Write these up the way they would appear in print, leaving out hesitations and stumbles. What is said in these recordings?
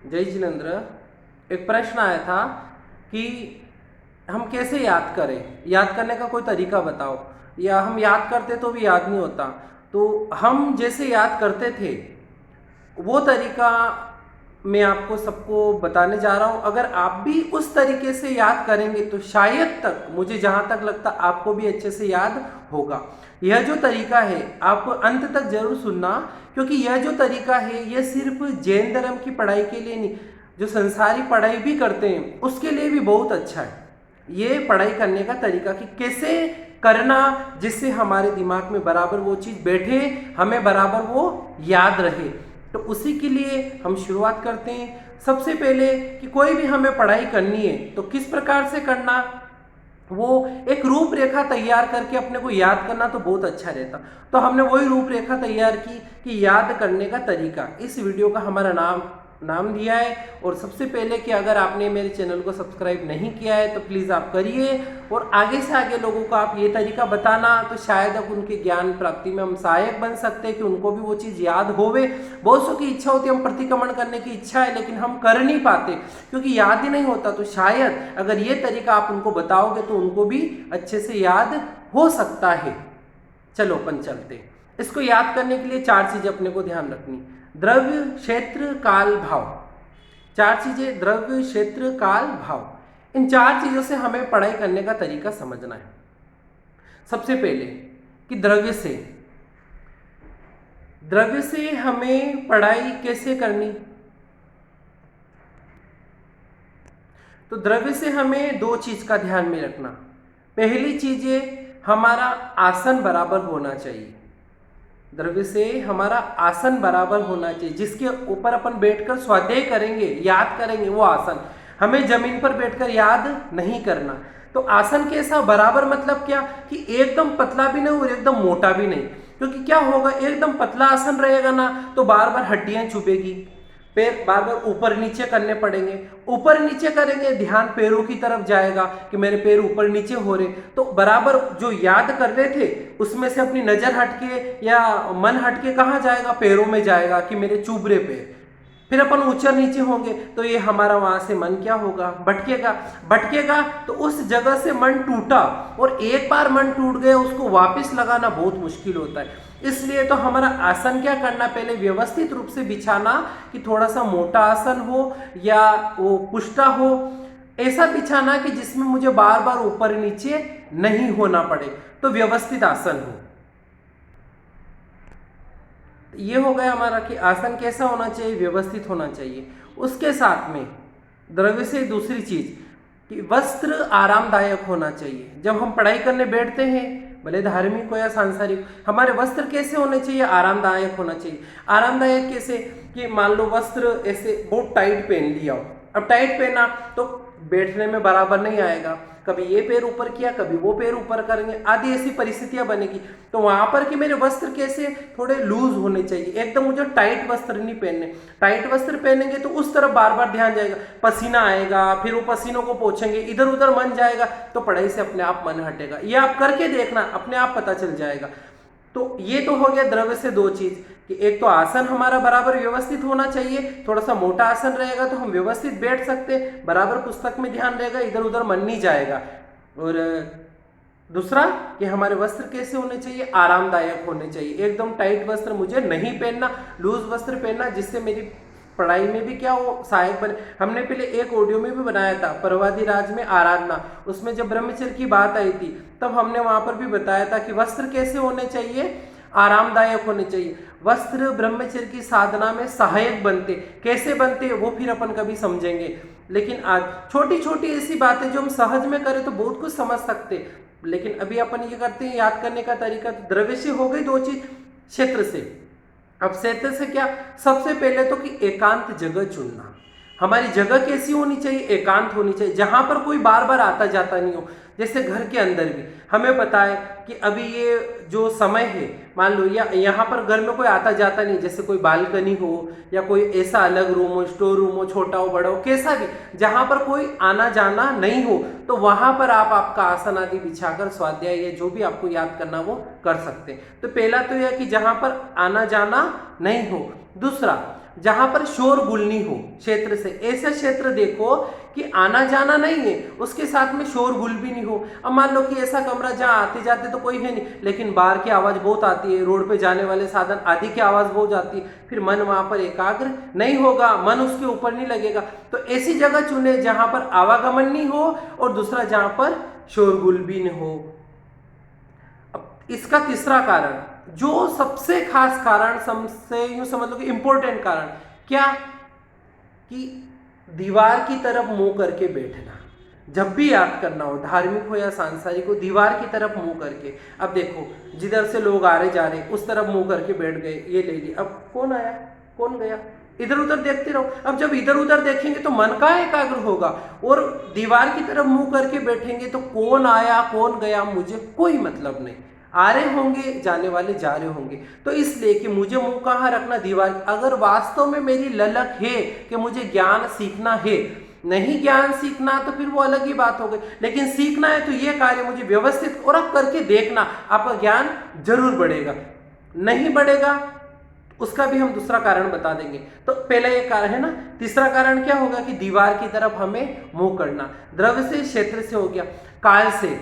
जय जिनेन्द्र। एक प्रश्न आया था कि हम कैसे याद करें, याद करने का कोई तरीका बताओ, या हम याद करते तो भी याद नहीं होता। तो हम जैसे याद करते थे वो तरीका मैं आपको सबको बताने जा रहा हूँ। अगर आप भी उस तरीके से याद करेंगे तो शायद तक, मुझे जहाँ तक लगता, आपको भी अच्छे से याद होगा। यह जो तरीका है आप अंत तक जरूर सुनना, क्योंकि यह जो तरीका है यह सिर्फ जैन धर्म की पढ़ाई के लिए नहीं, जो संसारी पढ़ाई भी करते हैं उसके लिए भी बहुत अच्छा है। ये पढ़ाई करने का तरीका कि कैसे करना जिससे हमारे दिमाग में बराबर वो चीज़ बैठे, हमें बराबर वो याद रहे। तो उसी के लिए हम शुरुआत करते हैं। सबसे पहले कि कोई भी हमें पढ़ाई करनी है तो किस प्रकार से करना, वो एक रूपरेखा तैयार करके अपने को याद करना तो बहुत अच्छा रहता। तो हमने वही रूपरेखा तैयार की कि याद करने का तरीका। इस वीडियो का हमारा नाम दिया है। और सबसे पहले कि अगर आपने मेरे चैनल को सब्सक्राइब नहीं किया है तो प्लीज़ आप करिए, और आगे से आगे लोगों को आप ये तरीका बताना, तो शायद अब उनके ज्ञान प्राप्ति में हम सहायक बन सकते हैं कि उनको भी वो चीज़ याद होवे। बहुत सौ की इच्छा होती है, हम प्रतिक्रमण करने की इच्छा है, लेकिन हम कर नहीं पाते क्योंकि याद ही नहीं होता। तो शायद अगर ये तरीका आप उनको बताओगे तो उनको भी अच्छे से याद हो सकता है। चलो अपन चलते। इसको याद करने के लिए चार चीजें अपने को ध्यान रखनी: द्रव्य, क्षेत्र, काल, भाव। चार चीजें: द्रव्य, क्षेत्र, काल, भाव। इन चार चीजों से हमें पढ़ाई करने का तरीका समझना है। सबसे पहले कि द्रव्य से हमें पढ़ाई कैसे करनी। तो द्रव्य से हमें दो चीज का ध्यान में रखना। पहली चीज है, हमारा आसन बराबर होना चाहिए। द्रव्य से हमारा आसन बराबर होना चाहिए, जिसके ऊपर अपन बैठकर स्वाध्याय करेंगे, याद करेंगे, वो आसन। हमें जमीन पर बैठकर याद नहीं करना। तो आसन कैसा बराबर, मतलब क्या कि एकदम पतला भी नहीं और एकदम मोटा भी नहीं। क्योंकि क्या होगा, एकदम पतला आसन रहेगा ना तो बार बार हड्डियां चुभेगी, पैर बार बार ऊपर नीचे करने पड़ेंगे। ऊपर नीचे करेंगे, ध्यान पैरों की तरफ जाएगा कि मेरे पैर ऊपर नीचे हो रहे, तो बराबर जो याद कर रहे थे उसमें से अपनी नजर हटके या मन हटके कहाँ जाएगा, पैरों में जाएगा कि मेरे चुभ रहे पैर। फिर अपन ऊंचा नीचे होंगे तो ये हमारा वहां से मन क्या होगा, भटकेगा। तो उस जगह से मन टूटा, और एक बार मन टूट गया उसको वापस लगाना बहुत मुश्किल होता है। इसलिए तो हमारा आसन क्या करना, पहले व्यवस्थित रूप से बिछाना कि थोड़ा सा मोटा आसन हो या वो पुष्टा हो, ऐसा बिछाना कि जिसमें मुझे बार बार ऊपर नीचे नहीं होना पड़े, तो व्यवस्थित आसन हो। ये हो गया हमारा कि आसन कैसा होना चाहिए, व्यवस्थित होना चाहिए। उसके साथ में द्रव्य से दूसरी चीज कि वस्त्र आरामदायक होना चाहिए। जब हम पढ़ाई करने बैठते हैं, भले धार्मिक हो या सांसारिक, हमारे वस्त्र कैसे होने चाहिए, आरामदायक होना चाहिए। आरामदायक कैसे कि मान लो वस्त्र ऐसे बहुत टाइट पहन लिया हो, अब टाइट पहना तो बैठने में बराबर नहीं आएगा, कभी ये पैर ऊपर किया कभी वो पैर ऊपर करेंगे, आदि ऐसी परिस्थितियां बनेगी। तो वहां पर कि मेरे वस्त्र कैसे थोड़े लूज होने चाहिए, एकदम मुझे टाइट वस्त्र नहीं पहनने। टाइट वस्त्र पहनेंगे तो उस तरफ बार बार ध्यान जाएगा, पसीना आएगा, फिर वो पसीनों को पोंछेंगे, इधर उधर मन जाएगा, तो पढ़ाई से अपने आप मन हटेगा। ये आप करके देखना, अपने आप पता चल जाएगा। तो ये तो हो गया द्रव्य से दो चीज कि एक तो आसन हमारा बराबर व्यवस्थित होना चाहिए, थोड़ा सा मोटा आसन रहेगा तो हम व्यवस्थित बैठ सकते, बराबर पुस्तक में ध्यान रहेगा, इधर उधर मन नहीं जाएगा। और दूसरा कि हमारे वस्त्र कैसे होने चाहिए, आरामदायक होने चाहिए। एकदम टाइट वस्त्र मुझे नहीं पहनना, लूज वस्त्र पहनना, जिससे मेरी पढ़ाई में भी क्या वो सहायक बने। हमने पहले एक ऑडियो में भी बनाया था, परवादी राज में आराधना, उसमें जब ब्रह्मचर्य की बात आई थी तब हमने वहां पर भी बताया था कि वस्त्र कैसे होने चाहिए, आरामदायक होने चाहिए। वस्त्र ब्रह्मचर्य की साधना में सहायक बनते, कैसे बनते वो फिर अपन कभी समझेंगे। लेकिन आज छोटी छोटी ऐसी बातें जो हम सहज में करें तो बहुत कुछ समझ सकते, लेकिन अभी अपन ये करते हैं याद करने का तरीका। द्रव्य से हो गई दो चीज, क्षेत्र से। अब क्षेत्र से क्या, सबसे पहले तो कि एकांत जगह चुनना। हमारी जगह कैसी होनी चाहिए, एकांत होनी चाहिए, जहां पर कोई बार बार आता जाता नहीं हो। जैसे घर के अंदर भी हमें पता है कि अभी ये जो समय है, मान लो या यहाँ पर घर में कोई आता जाता नहीं, जैसे कोई बालकनी हो या कोई ऐसा अलग रूम हो, स्टोर रूम हो, छोटा हो बड़ा हो, कैसा भी, जहां पर कोई आना जाना नहीं हो, तो वहां पर आप आपका आसन आदि बिछाकर स्वाध्याय या जो भी आपको याद करना वो कर सकते हैं। तो पहला तो यह कि जहां पर आना जाना नहीं हो। दूसरा, जहां पर शोरगुल नहीं हो क्षेत्र से। ऐसा क्षेत्र देखो कि आना जाना नहीं है, उसके साथ में शोरगुल भी नहीं हो। अब मान लो कि ऐसा कमरा जहां आते जाते तो कोई है नहीं, लेकिन बाहर की आवाज बहुत आती है, रोड पे जाने वाले साधन आदि की आवाज बहुत आती है, फिर मन वहां पर एकाग्र नहीं होगा, मन उसके ऊपर नहीं लगेगा। तो ऐसी जगह चुने जहां पर आवागमन नहीं हो और दूसरा जहां पर शोरगुल भी नहीं हो। अब इसका तीसरा कारण, जो सबसे खास कारण, सबसे यूं समझ लो कि इंपॉर्टेंट कारण क्या, कि दीवार की तरफ मुंह करके बैठना। जब भी याद करना हो, धार्मिक हो या सांसारिक हो, दीवार की तरफ मुंह करके। अब देखो जिधर से लोग आ रहे जा रहे उस तरफ मुंह करके बैठ गए, ये ले लिया, अब कौन आया कौन गया, इधर उधर देखते रहो। अब जब इधर उधर देखेंगे तो मन का एकाग्र होगा, और दीवार की तरफ मुंह करके बैठेंगे तो कौन आया कौन गया मुझे कोई मतलब नहीं, आ रहे होंगे जाने वाले जा रहे होंगे। तो इसलिए कि मुझे मुंह कहाँ रखना, दीवार। अगर वास्तव में मेरी ललक है कि मुझे ज्ञान सीखना है, नहीं ज्ञान सीखना तो फिर वो अलग ही बात हो गई, लेकिन सीखना है तो ये कार्य मुझे व्यवस्थित और अब करके देखना, आपका ज्ञान जरूर बढ़ेगा। नहीं बढ़ेगा उसका भी हम दूसरा कारण बता देंगे। तो पहला ये कारण है ना। तीसरा कारण क्या होगा कि दीवार की तरफ हमें मुंह करना। द्रव्य से, क्षेत्र से हो गया। काल से,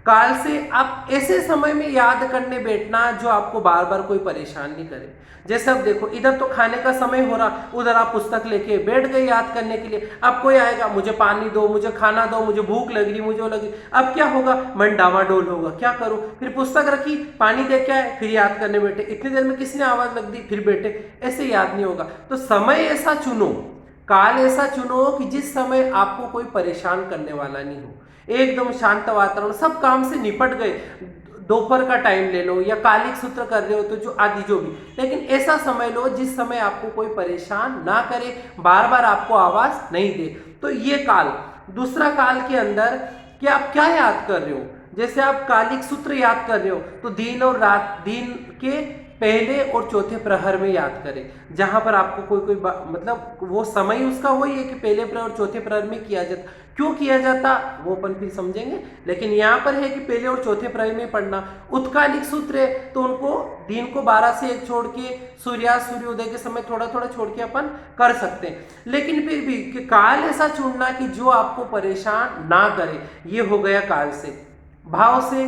काल से आप ऐसे समय में याद करने बैठना जो आपको बार बार कोई परेशान नहीं करे। जैसे अब देखो इधर तो खाने का समय हो रहा, उधर आप पुस्तक लेके बैठ गए याद करने के लिए। अब कोई आएगा, मुझे पानी दो, मुझे खाना दो, मुझे भूख लग रही, मुझे वो लगी। अब क्या होगा, मन डावाडोल होगा, क्या करूं, फिर पुस्तक रखी, पानी दे के आए, फिर याद करने बैठे, इतनी देर में किसने आवाज लग दी, फिर बैठे, ऐसे याद नहीं होगा। तो समय ऐसा चुनो, काल ऐसा चुनो कि जिस समय आपको कोई परेशान करने वाला नहीं हो, एकदम शांत वातावरण, सब काम से निपट गए, दोपहर का टाइम ले लो या कालिक सूत्र कर रहे हो तो जो आदि जो भी, लेकिन ऐसा समय लो जिस समय आपको कोई परेशान ना करे, बार बार आपको आवाज नहीं दे। तो ये काल। दूसरा काल के अंदर कि आप क्या याद कर रहे हो, जैसे आप कालिक सूत्र याद कर रहे हो तो दिन और रात, दिन के पहले और चौथे प्रहर में याद करें, जहां पर आपको कोई मतलब वो समय उसका वही है कि पहले प्रहर और चौथे प्रहर में किया जाता। क्यों किया जाता वो अपन फिर समझेंगे, लेकिन यहाँ पर है कि पहले और चौथे प्रहर में पढ़ना। उत्कालिक सूत्र है तो उनको दिन को 12 से 1 छोड़ के सूर्यास्त सूर्योदय के समय थोड़ा थोड़ा छोड़ के अपन कर सकते हैं, लेकिन फिर भी कि काल ऐसा चुनना कि जो आपको परेशान ना करे। ये हो गया काल से। भाव से,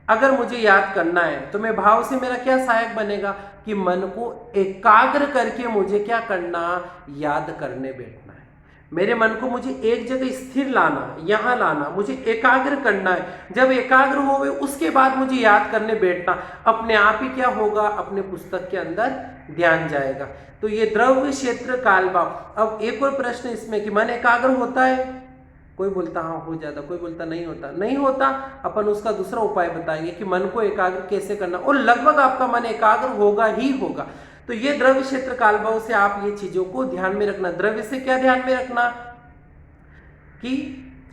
अगर मुझे याद करना है तो मैं भाव से, मेरा क्या सहायक बनेगा कि मन को एकाग्र करके मुझे क्या करना, याद करने बैठना है। मेरे मन को मुझे एक जगह स्थिर लाना, यहाँ लाना, मुझे एकाग्र करना है। जब एकाग्र हो गए उसके बाद मुझे याद करने बैठना, अपने आप ही क्या होगा, अपने पुस्तक के अंदर ध्यान जाएगा। तो ये द्रव्य, क्षेत्र, काल, भाव। अब एक और प्रश्न इसमें कि मन एकाग्र होता है, कोई बोलता हाँ हो जाता, कोई बोलता नहीं होता। नहीं होता, अपन उसका दूसरा उपाय बताएंगे कि मन को एकाग्र कैसे करना, और लगभग आपका मन एकाग्र होगा ही होगा। तो ये द्रव्य, क्षेत्र, काल, भाव से आप ये चीजों को ध्यान में रखना। द्रव्य से क्या ध्यान में रखना कि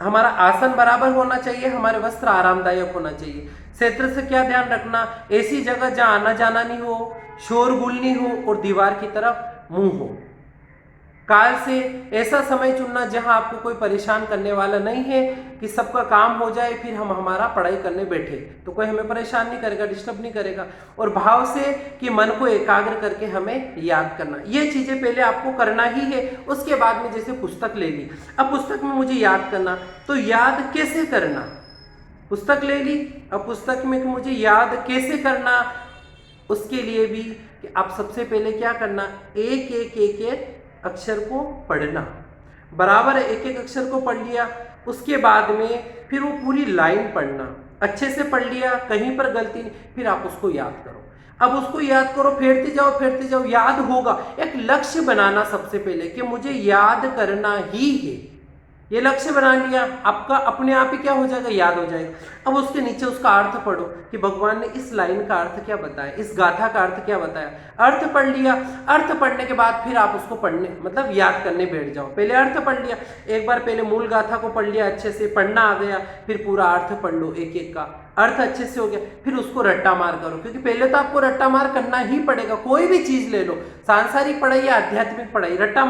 हमारा आसन बराबर होना चाहिए, हमारे वस्त्र आरामदायक होना चाहिए। क्षेत्र से क्या ध्यान रखना, ऐसी जगह जहां आना जाना नहीं हो, शोरगुल नहीं हो और दीवार की तरफ मुंह हो। काल से ऐसा समय चुनना जहां आपको कोई परेशान करने वाला नहीं है, कि सबका काम हो जाए फिर हम हमारा पढ़ाई करने बैठे तो कोई हमें परेशान नहीं करेगा, डिस्टर्ब नहीं करेगा। और भाव से कि मन को एकाग्र करके हमें याद करना। ये चीजें पहले आपको करना ही है। उसके बाद में जैसे पुस्तक ले ली, अब पुस्तक में मुझे याद करना, तो याद कैसे करना, पुस्तक ले ली, अब पुस्तक में मुझे याद कैसे करना, उसके लिए भी कि आप सबसे पहले क्या करना, एक एक एक एक अक्षर को पढ़ना, बराबर एक एक अक्षर को पढ़ लिया। उसके बाद में फिर वो पूरी लाइन पढ़ना, अच्छे से पढ़ लिया, कहीं पर गलती नहीं, फिर आप उसको याद करो। अब उसको याद करो, फेरते जाओ, याद होगा। एक लक्ष्य बनाना सबसे पहले कि मुझे याद करना ही है, ये लक्ष्य बना लिया, आपका अपने आप ही क्या हो जाएगा, याद हो जाएगा। अब उसके नीचे उसका अर्थ पढ़ो कि भगवान ने इस लाइन का अर्थ क्या बताया, इस गाथा का अर्थ क्या बताया। अर्थ पढ़ लिया, अर्थ पढ़ने के बाद फिर आप उसको पढ़ने मतलब याद करने बैठ जाओ। पहले अर्थ पढ़ लिया, एक बार पहले मूल गाथा को पढ़ लिया, अच्छे से पढ़ना आ गया, फिर पूरा अर्थ पढ़ लो, एक एक का अर्थ अच्छे से हो गया, फिर उसको रट्टा मार करो, क्योंकि पहले तो आपको रट्टा मार करना ही पड़ेगा। कोई भी चीज ले लो, सांसारिक पढ़ाई या आध्यात्मिक पढ़ाई, रट्टा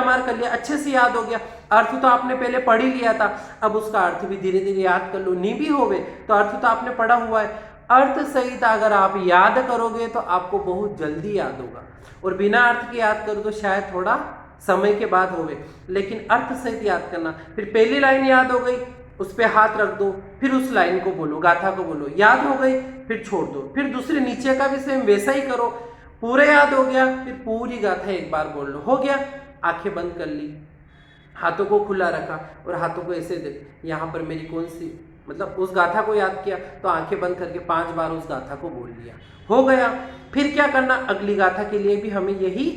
मार कर लिया, अच्छे से याद हो गया। अर्थ तो आपने पहले पढ़ ही लिया था, अब उसका अर्थ भी धीरे धीरे याद कर लो। नहीं भी होवे तो अर्थ तो आपने पढ़ा हुआ है, अर्थ सहित अगर आप याद करोगे तो आपको बहुत जल्दी याद होगा, और बिना अर्थ के याद करो तो शायद थोड़ा समय के बाद होवे, लेकिन अर्थ सहित याद करना। फिर पहली लाइन याद हो गई, उस पर हाथ रख दो, फिर उस लाइन को बोलो, गाथा को बोलो, याद हो गई फिर छोड़ दो, फिर दूसरे नीचे का भी सेम वैसा ही करो, पूरे याद हो गया फिर पूरी गाथा एक बार बोल लो, हो गया। आंखें बंद कर ली, हाथों को खुला रखा और हाथों को ऐसे देख, यहाँ पर मेरी कौन सी, मतलब उस गाथा को याद किया तो आंखें बंद करके 5 बार उस गाथा को बोल लिया, हो गया। फिर क्या करना, अगली गाथा के लिए भी हमें यही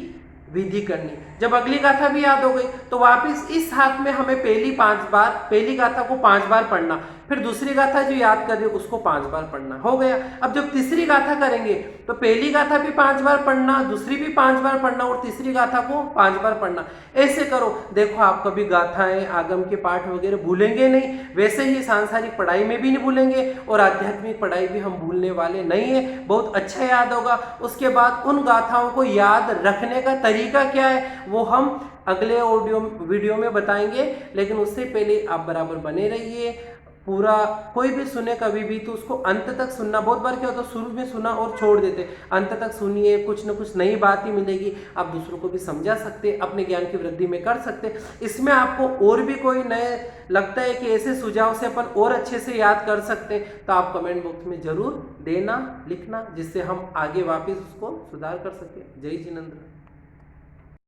विधि करनी। जब अगली गाथा भी याद हो गई तो वापस इस हाथ में हमें पहली गाथा को 5 बार पढ़ना, फिर दूसरी गाथा जो याद कर रहे हो उसको 5 बार पढ़ना, हो गया। अब जब तीसरी गाथा करेंगे तो पहली गाथा भी 5 बार पढ़ना, दूसरी भी 5 बार पढ़ना और तीसरी गाथा को 5 बार पढ़ना। ऐसे करो, देखो आप कभी गाथाएं, आगम के पाठ वगैरह भूलेंगे नहीं, वैसे ही सांसारिक पढ़ाई में भी नहीं भूलेंगे और आध्यात्मिक पढ़ाई भी हम भूलने वाले नहीं है, बहुत अच्छा याद होगा। उसके बाद उन गाथाओं को याद रखने का तरीका क्या है वो हम अगले वीडियो में बताएंगे, लेकिन उससे पहले आप बराबर बने रहिए। पूरा कोई भी सुने कभी भी तो उसको अंत तक सुनना। बहुत बार क्या होता है, शुरू में सुना और छोड़ देते, अंत तक सुनिए, कुछ न कुछ नई बात ही मिलेगी, आप दूसरों को भी समझा सकते, अपने ज्ञान की वृद्धि में कर सकते। इसमें आपको और भी कोई नए लगता है कि ऐसे सुझाव से अपन और अच्छे से याद कर सकते हैं तो आप कमेंट बॉक्स में जरूर देना, लिखना, जिससे हम आगे वापस उसको सुधार कर सके। जय जिनेंद्र।